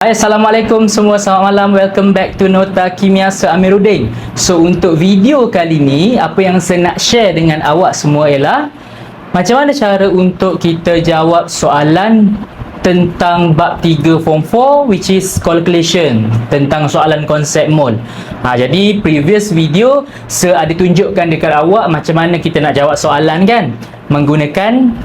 Hai, Assalamualaikum semua, selamat malam. Welcome back to Nota Kimia Sir Amiruddin. So, untuk video kali ni, apa yang saya nak share dengan awak semua ialah macam mana cara untuk kita jawab soalan tentang bab 3 form 4, which is calculation, tentang soalan konsep mol. Jadi previous video saya ada tunjukkan dekat awak macam mana kita nak jawab soalan kan, menggunakan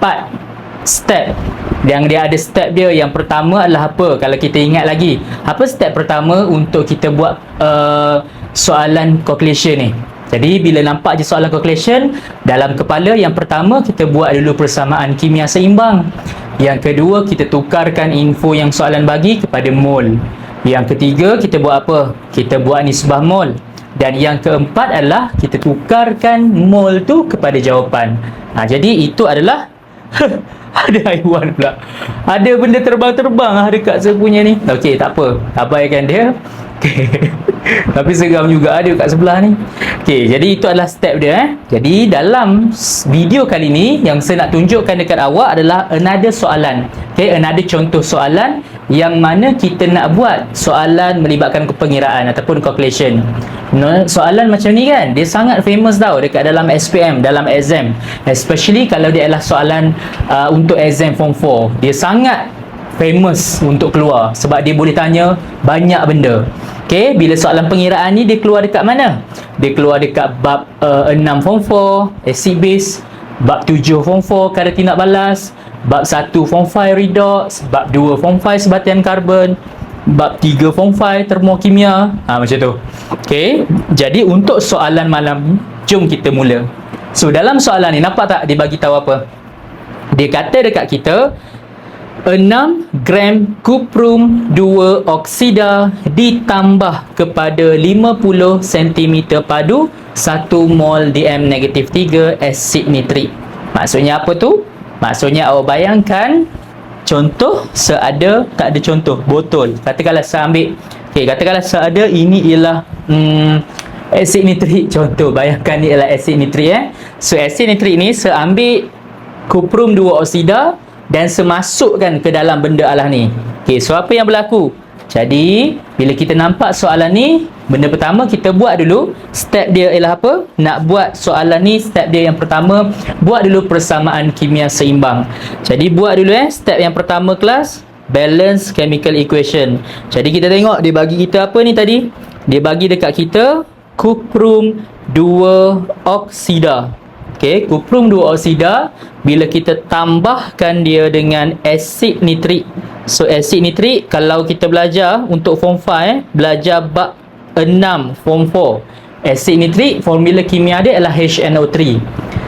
4 step. Yang dia ada step dia. Yang pertama adalah apa? Kalau kita ingat lagi, apa step pertama untuk kita buat soalan calculation ni? Jadi bila nampak je soalan calculation dalam kepala, yang pertama kita buat dulu persamaan kimia seimbang. Yang kedua, kita tukarkan info yang soalan bagi kepada mol. Yang ketiga, kita buat apa? Kita buat nisbah mol. Dan yang keempat adalah kita tukarkan mol tu kepada jawapan. Jadi itu adalah ada haiwan pula, ada benda terbang-terbang dekat saya punya ni. Okey, tak apa, abaikan dia. Tapi seram juga ada kat sebelah ni. Okey, jadi itu adalah step dia. Jadi dalam video kali ni yang saya nak tunjukkan dekat awak adalah another soalan. Okey, another contoh soalan yang mana kita nak buat soalan melibatkan kepengiraan ataupun calculation. Soalan macam ni kan, dia sangat famous tau dekat dalam SPM, dalam exam, especially kalau dia adalah soalan untuk exam form 4. Dia sangat famous untuk keluar sebab dia boleh tanya banyak benda. Okay, bila soalan pengiraan ni dia keluar dekat mana? Dia keluar dekat bab 6 form 4 acid base, bab 7 form 4 kadar tindak balas, bab 1 form 5 redox, bab 2 form 5 sebatian karbon, bab 3 form 5 termokimia. Macam tu. Okay, jadi untuk soalan malam ni, jom kita mula. So dalam soalan ni nampak tak dia bagi tahu apa? Dia kata dekat kita 6 gram kuprum 2 oksida ditambah kepada 50 cm padu 1 mol DM-3 asid nitrik. Maksudnya apa tu? Maksudnya awak bayangkan contoh seada, tak ada contoh botol. Katakanlah saya ambil, katakanlah seada ini ialah asid nitrik contoh. Bayangkan ni ialah asid nitrik So asid nitrik ni saya ambil kuprum 2 oksida dan semasukkan ke dalam benda alah ni. So apa yang berlaku? Jadi bila kita nampak soalan ni, benda pertama kita buat dulu, step dia ialah apa? Nak buat soalan ni, step dia yang pertama, buat dulu persamaan kimia seimbang. Jadi buat dulu step yang pertama kelas, balance chemical equation. Jadi kita tengok dia bagi kita apa ni tadi? Dia bagi dekat kita kuprum 2 oksida. Kuprum 2 oksida bila kita tambahkan dia dengan asid nitrik. So asid nitrik kalau kita belajar untuk form 5 belajar bab 6 form 4. Asid nitrik formula kimia dia adalah HNO3.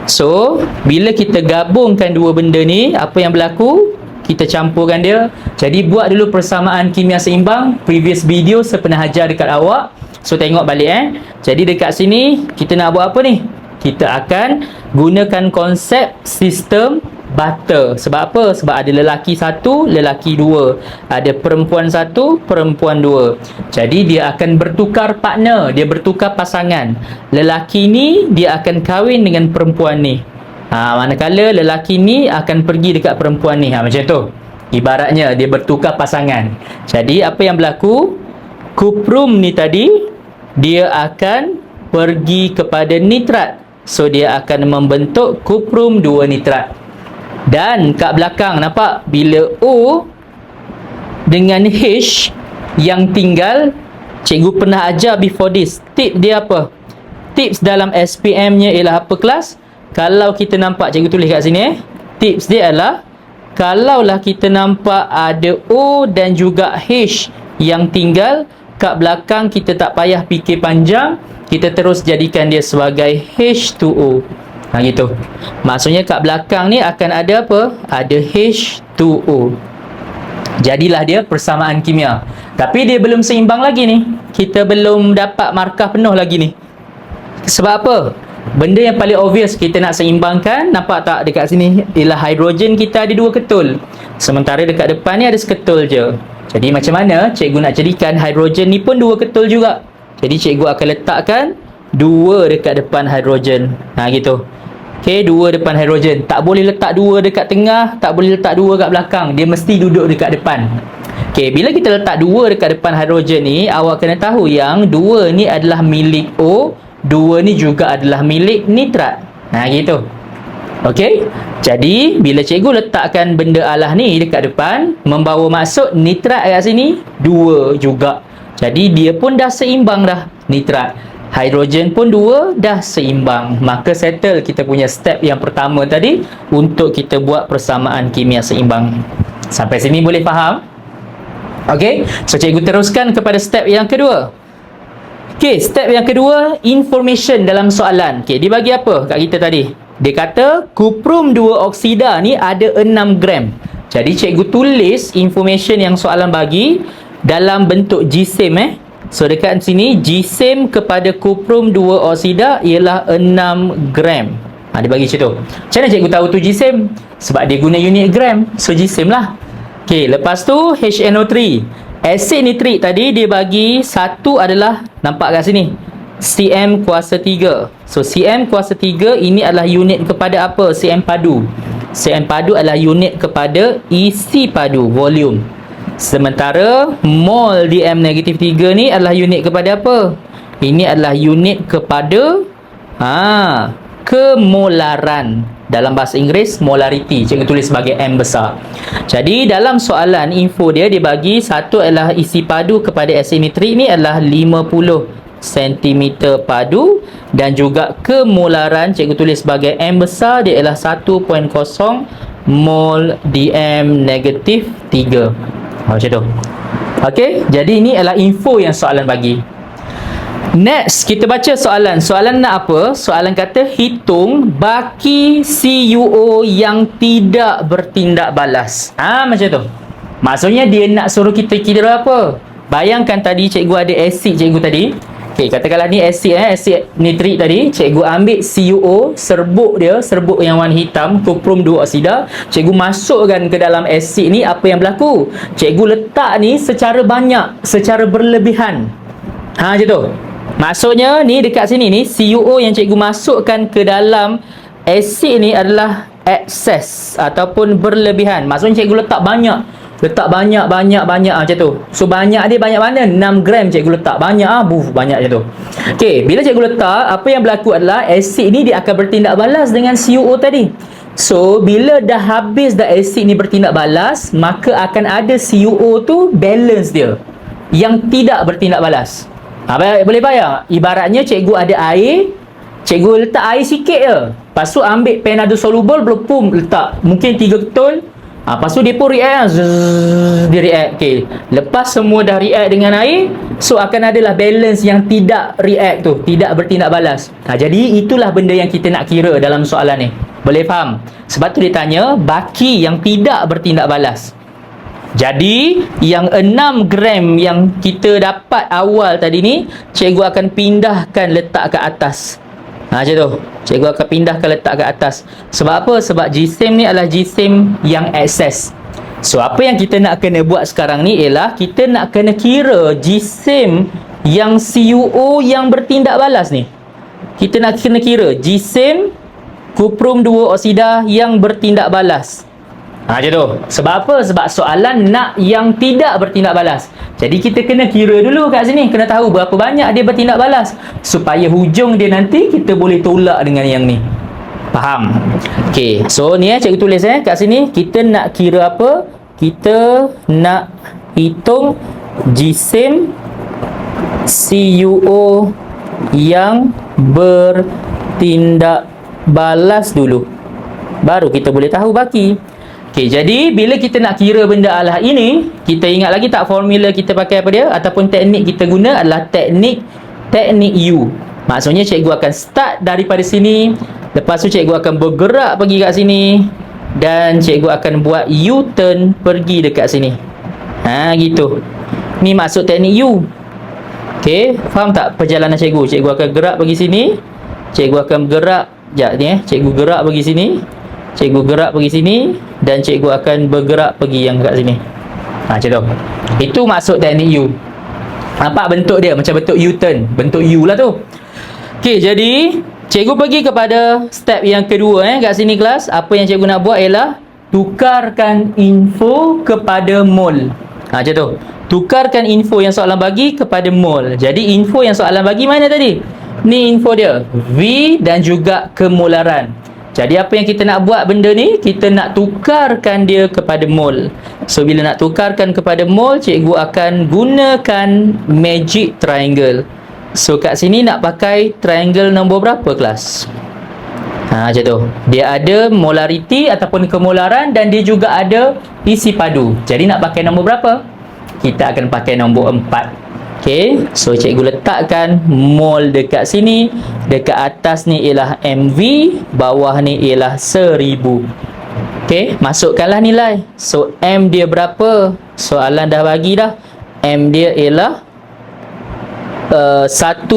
So bila kita gabungkan dua benda ni, apa yang berlaku? Kita campurkan dia. Jadi buat dulu persamaan kimia seimbang. Previous video saya pernah ajar dekat awak. So tengok balik Jadi dekat sini kita nak buat apa ni? Kita akan gunakan konsep sistem butter. Sebab apa? Sebab ada lelaki 1, lelaki 2. Ada perempuan 1, perempuan 2. Jadi dia akan bertukar partner, dia bertukar pasangan. Lelaki ni dia akan kahwin dengan perempuan ni. Manakala lelaki ni akan pergi dekat perempuan ni. Macam tu. Ibaratnya dia bertukar pasangan. Jadi apa yang berlaku? Kuprum ni tadi dia akan pergi kepada nitrat. So dia akan membentuk kuprum 2 nitrat. Dan kat belakang nampak bila O dengan H yang tinggal, cikgu pernah ajar before this. Tip dia apa? Tips dalam SPM nya ialah apa kelas? Kalau kita nampak, cikgu tulis kat sini tips dia adalah kalaulah kita nampak ada O dan juga H yang tinggal, kat belakang kita tak payah fikir panjang, kita terus jadikan dia sebagai H2O. Gitu. Maksudnya kat belakang ni akan ada apa? Ada H2O. Jadilah dia persamaan kimia. Tapi dia belum seimbang lagi ni. Kita belum dapat markah penuh lagi ni. Sebab apa? Benda yang paling obvious kita nak seimbangkan, nampak tak dekat sini? Ialah hidrogen kita ada 2 ketul. Sementara dekat depan ni ada seketul je. Jadi macam mana cikgu nak jadikan hidrogen ni pun 2 ketul juga? Jadi cikgu akan letakkan 2 dekat depan hidrogen. Gitu. 2 depan hidrogen. Tak boleh letak 2 dekat tengah, tak boleh letak 2 kat belakang. Dia mesti duduk dekat depan. Okey, bila kita letak 2 dekat depan hidrogen ni, awak kena tahu yang 2 ni adalah milik O, 2 ni juga adalah milik nitrat. Gitu. Okey. Jadi, bila cikgu letakkan benda alah ni dekat depan, membawa maksud nitrat kat sini 2 juga. Jadi, dia pun dah seimbang dah, nitrat. Hidrogen pun 2 dah seimbang. Maka settle kita punya step yang pertama tadi untuk kita buat persamaan kimia seimbang. Sampai sini boleh faham? Okey, so cikgu teruskan kepada step yang kedua. Okey, step yang kedua, information dalam soalan. Okey, dia bagi apa kat kita tadi? Dia kata kuprum 2 oksida ni ada 6 gram. Jadi cikgu tulis information yang soalan bagi dalam bentuk GSAM. So dekat sini GSAM kepada kuprum 2 oksida ialah 6 gram. Dia bagi macam tu. Macam mana cikgu tahu tu GSAM? Sebab dia guna unit gram. So GSAM lah. Okey, lepas tu HNO3. Asid nitrik tadi dia bagi satu adalah, nampak kat sini, Cm kuasa 3. So Cm kuasa 3 ini adalah unit kepada apa? Cm padu. Cm padu adalah unit kepada isi padu, volume. Sementara mol Dm negatif 3 ni adalah unit kepada apa? Ini adalah unit kepada kemolaran. Dalam bahasa Inggeris, molarity. Cikgu tulis sebagai M besar. Jadi, dalam soalan info dia bagi satu adalah isi padu kepada asid nitrik ni adalah 50 cm padu. Dan juga kemolaran, cikgu tulis sebagai M besar, dia adalah 1.0 mol Dm negatif 3. Macam tu. Okey, jadi ini adalah info yang soalan bagi. Next, kita baca soalan. Soalan nak apa? Soalan kata hitung baki CuO yang tidak bertindak balas. Macam tu. Maksudnya dia nak suruh kita kira apa? Bayangkan tadi cikgu ada asid cikgu tadi. Okey, katakanlah ni asid asid nitrik tadi. Cikgu ambil CuO, serbuk dia, serbuk yang warna hitam, kuprum 2 oksida. Cikgu masukkan ke dalam asid ni, apa yang berlaku? Cikgu letak ni secara banyak, secara berlebihan. Macam tu. Maksudnya ni dekat sini ni CuO yang cikgu masukkan ke dalam asid ni adalah excess ataupun berlebihan. Maksudnya cikgu letak banyak. Letak banyak macam tu. So banyak dia banyak mana? 6 gram cikgu letak. Banyak banyak macam tu. Okey, bila cikgu letak, apa yang berlaku adalah asid ni dia akan bertindak balas dengan CuO tadi. So bila dah habis dah asid ni bertindak balas, maka akan ada CuO tu balance dia yang tidak bertindak balas. Boleh bayang? Ibaratnya cikgu ada air, cikgu letak air sikit je. Lepas tu ambil panado soluble, pum letak. Mungkin 3 ketul. Lepas tu dia pun react. Dia react. Okay. Lepas semua dah react dengan air, so akan adalah balance yang tidak react tu, tidak bertindak balas. Jadi itulah benda yang kita nak kira dalam soalan ni. Boleh faham? Sebab tu dia tanya baki yang tidak bertindak balas. Jadi yang 6 gram yang kita dapat awal tadi ni, cikgu akan pindahkan letak ke atas. Macam tu. Cikgu akan pindahkan letak ke atas. Sebab apa? Sebab GSAM ni adalah GSAM yang excess. So apa yang kita nak kena buat sekarang ni ialah kita nak kena kira GSAM yang CuO yang bertindak balas ni. Kita nak kena kira GSAM kuprum 2 oksida yang bertindak balas. Macam tu. Sebab apa? Sebab soalan nak yang tidak bertindak balas. Jadi kita kena kira dulu kat sini. Kena tahu berapa banyak dia bertindak balas, supaya hujung dia nanti kita boleh tolak dengan yang ni. Faham? Okay. So ni cikgu tulis kat sini. Kita nak kira apa? Kita nak hitung GSAM CuO yang bertindak balas dulu. Baru kita boleh tahu baki. Okey, jadi bila kita nak kira benda alah ini, kita ingat lagi tak formula kita pakai apa dia? Ataupun teknik kita guna adalah teknik U. Maksudnya cikgu akan start daripada sini, lepas tu cikgu akan bergerak pergi kat sini, dan cikgu akan buat U-turn pergi dekat sini. Gitu. Ni maksud teknik U. Okey, faham tak perjalanan cikgu? Cikgu akan gerak pergi sini, cikgu akan gerak, cikgu gerak pergi sini, cikgu gerak pergi sini, dan cikgu akan bergerak pergi yang kat sini. Macam tu. Itu maksud teknik U. Nampak bentuk dia macam bentuk U-turn, bentuk U lah tu. Okey, jadi cikgu pergi kepada step yang kedua kat sini kelas. Apa yang cikgu nak buat ialah tukarkan info kepada mol. Macam tu. Tukarkan info yang soalan bagi kepada mol. Jadi info yang soalan bagi mana tadi? Ni info dia. V dan juga kemolaran. Jadi apa yang kita nak buat benda ni? Kita nak tukarkan dia kepada mol. So bila nak tukarkan kepada mol, cikgu akan gunakan magic triangle. So kat sini nak pakai triangle nombor berapa kelas? Macam tu. Dia ada molarity ataupun kemolaran dan dia juga ada isi padu. Jadi nak pakai nombor berapa? Kita akan pakai nombor 4. Okey, so cikgu letakkan mol dekat sini. Dekat atas ni ialah MV, bawah ni ialah 1000. Okey, masukkanlah nilai. So M dia berapa? Soalan dah bagi dah. M dia ialah 1.0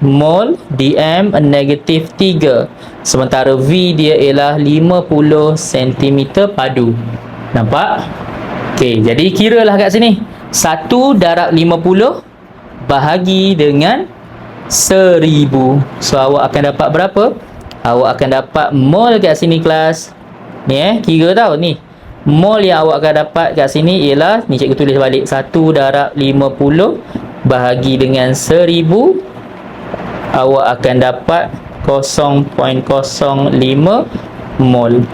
mol DM negatif 3. Sementara V dia ialah 50 cm padu. Nampak? Okey, jadi kiralah kat sini. 1 darab 50 bahagi dengan 1000. So awak akan dapat berapa? Awak akan dapat mol kat sini kelas. Ni kira tau ni. Mol yang awak akan dapat kat sini ialah, ni cikgu tulis balik, 1 darab 50 bahagi dengan 1000. Awak akan dapat 0.05 mol.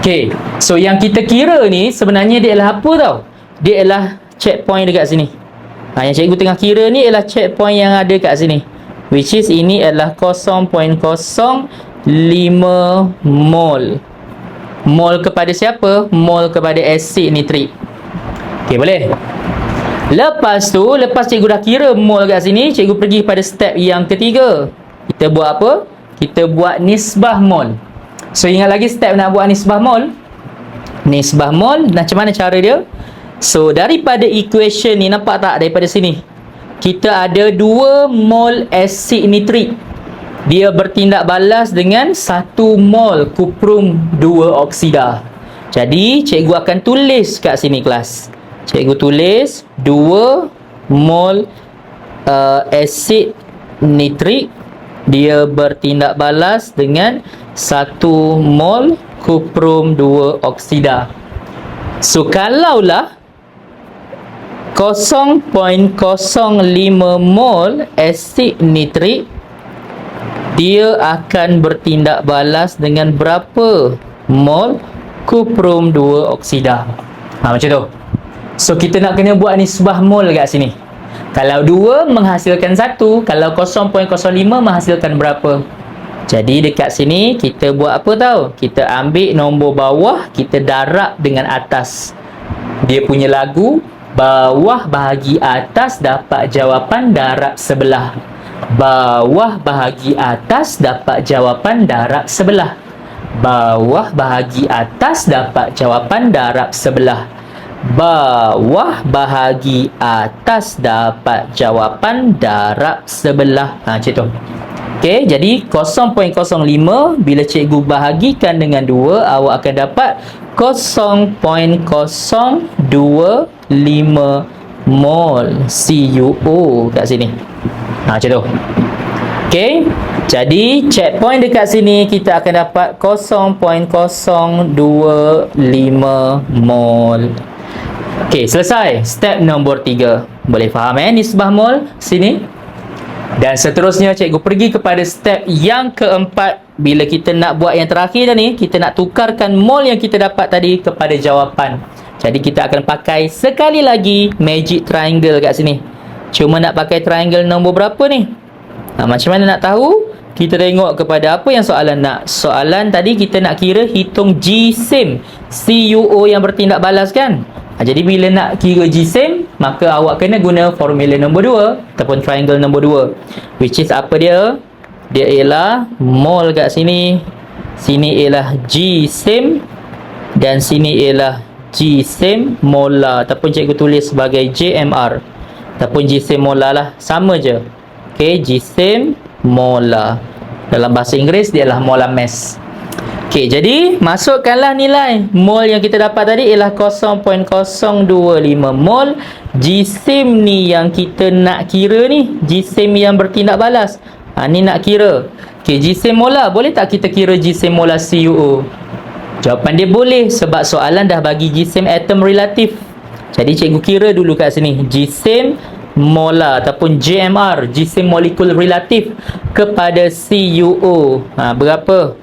Okey, so yang kita kira ni sebenarnya dia adalah apa tau? Dia adalah checkpoint dekat sini. Yang cikgu tengah kira ni ialah checkpoint yang ada kat sini, which is ini adalah 0.05 mol. Mol kepada siapa? Mol kepada asid nitrik. Okey, boleh? Lepas tu, lepas cikgu dah kira mol kat sini, cikgu pergi pada step yang ketiga. Kita buat apa? Kita buat nisbah mol. So ingat lagi step nak buat nisbah mol? Nisbah mol, macam mana cara dia? So daripada equation ni, nampak tak daripada sini? Kita ada 2 mol asid nitrik. Dia bertindak balas dengan 1 mol kuprum 2 oksida. Jadi cikgu akan tulis kat sini kelas. Cikgu tulis 2 mol asid nitrik. Dia bertindak balas dengan 1 mol kuprum 2 oksida. So kalaulah 0.05 mol asid nitrik, dia akan bertindak balas dengan berapa mol kuprum 2 oksida. Macam tu. So kita nak kena buat nisbah mol kat sini. Kalau 2 menghasilkan 1, kalau 0.05 menghasilkan berapa? Jadi dekat sini kita buat apa tau? Kita ambil nombor bawah, kita darab dengan atas. Dia punya lagu, bawah bahagi atas dapat jawapan darab sebelah. Bawah bahagi atas dapat jawapan darab sebelah. Bawah bahagi atas dapat jawapan darab sebelah. Bawah bahagi atas dapat jawapan darab sebelah. Macam tu. Okey, jadi 0.05 bila cikgu bahagikan dengan 2, awak akan dapat 0.025 mol CuO kat sini. Macam tu. Okey, jadi checkpoint dekat sini kita akan dapat 0.025 mol. Okey, selesai. Step nombor 3. Boleh faham nisbah mol sini? Dan seterusnya cikgu pergi kepada step yang keempat. Bila kita nak buat yang terakhir ni, kita nak tukarkan mol yang kita dapat tadi kepada jawapan. Jadi kita akan pakai sekali lagi magic triangle kat sini. Cuma nak pakai triangle nombor berapa ni? Macam mana nak tahu? Kita tengok kepada apa yang soalan nak. Soalan tadi kita nak kira hitung GSIM, CuO yang bertindak balas kan? Jadi bila nak kira GSIM, maka awak kena guna formula nombor 2 ataupun triangle nombor 2, which is apa dia? Dia ialah mol kat sini. Sini ialah GSIM dan sini ialah GSIM molar, ataupun cikgu tulis sebagai JMR ataupun GSIM molar lah, sama je. Okey, GSIM molar. Dalam bahasa Inggeris dia ialah molar mass. Okey, jadi masukkanlah nilai. Mol yang kita dapat tadi ialah 0.025 mol. GSIM ni yang kita nak kira ni, GSIM yang bertindak balas. Ni nak kira. Okey, GSIM molar, boleh tak kita kira GSIM molar CuO? Jawapan dia boleh, sebab soalan dah bagi GSIM atom relatif. Jadi cikgu kira dulu kat sini jisim molar ataupun JMR, jisim molekul relatif kepada CuO. Berapa?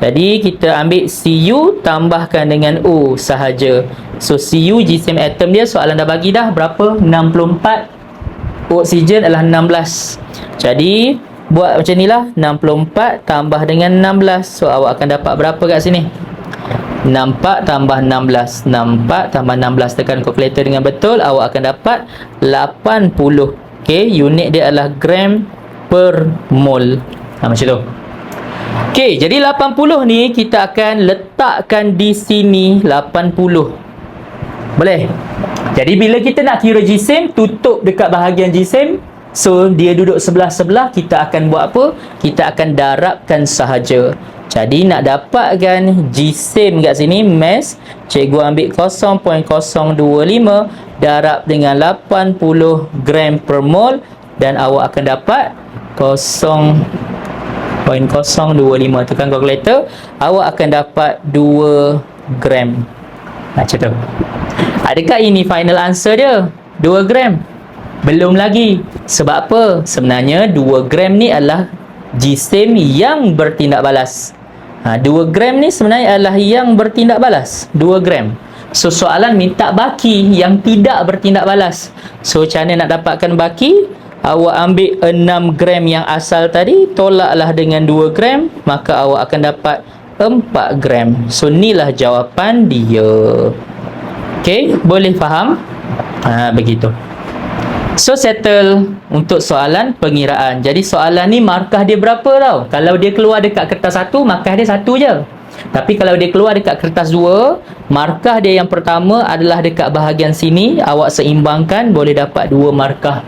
Jadi kita ambil Cu tambahkan dengan O sahaja. So Cu jisim atom dia soalan dah bagi dah berapa? 64. Oksigen adalah 16. Jadi buat macam ni lah, 64 tambah dengan 16. So awak akan dapat berapa kat sini? 64 tambah 16. 64 tambah 16, tekan kalkulator dengan betul, awak akan dapat 80. Okey, unit dia adalah gram per mol. Macam tu. Okey, jadi 80 ni kita akan letakkan di sini 80. Boleh? Jadi bila kita nak kira jisim, tutup dekat bahagian jisim. So dia duduk sebelah-sebelah, kita akan buat apa? Kita akan darabkan sahaja. Jadi nak dapatkan jisim kat sini, mass, cikgu ambil 0.025 darab dengan 80 gram per mol dan awak akan dapat 0.025. Tekan kalkulator, awak akan dapat 2 gram. Macam tu. Adakah ini final answer dia? 2 gram? Belum lagi. Sebab apa? Sebenarnya 2 gram ni adalah jisim yang bertindak balas. 2 gram ni sebenarnya adalah yang bertindak balas. 2 gram. So soalan minta baki yang tidak bertindak balas. So macam mana nak dapatkan baki? Awak ambil 6 gram yang asal tadi, tolaklah dengan 2 gram, maka awak akan dapat 4 gram. So inilah jawapan dia. Okey, boleh faham? Begitu. So settle untuk soalan pengiraan. Jadi soalan ni markah dia berapa tau? Kalau dia keluar dekat kertas 1, markah dia 1 je. Tapi kalau dia keluar dekat kertas 2, markah dia yang pertama adalah dekat bahagian sini. Awak seimbangkan, boleh dapat 2 markah.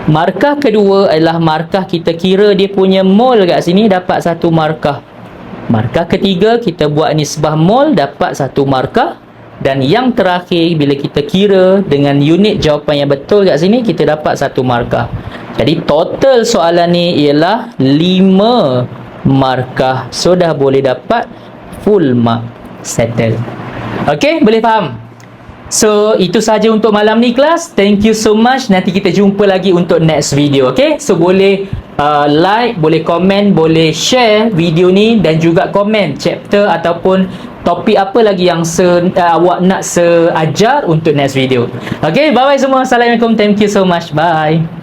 Markah kedua adalah markah kita kira dia punya mol kat sini, dapat 1 markah. Markah ketiga kita buat nisbah mol, dapat 1 markah. Dan yang terakhir, bila kita kira dengan unit jawapan yang betul kat sini, kita dapat 1 markah. Jadi total soalan ni ialah 5 markah. So dah boleh dapat full mark. Settle. Okey, boleh faham? So itu sahaja untuk malam ni kelas. Thank you so much. Nanti kita jumpa lagi untuk next video. Okey, so boleh like, boleh komen, boleh share video ni dan juga komen chapter ataupun topik apa lagi yang awak nak seajar untuk next video. Okay, bye bye semua. Assalamualaikum. Thank you so much. Bye.